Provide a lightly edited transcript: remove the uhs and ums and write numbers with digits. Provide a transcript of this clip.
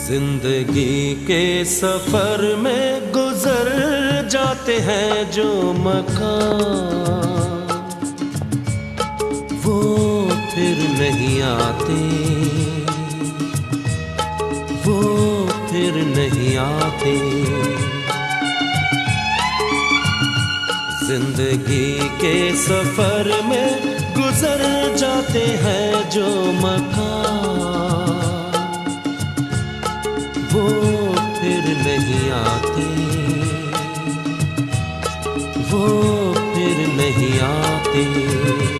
जिंदगी के सफर में गुजर जाते हैं जो मकान, वो फिर नहीं आते, वो फिर नहीं आते। जिंदगी के सफर में गुजर जाते हैं जो मकान, वो फिर नहीं आते, वो फिर नहीं आते।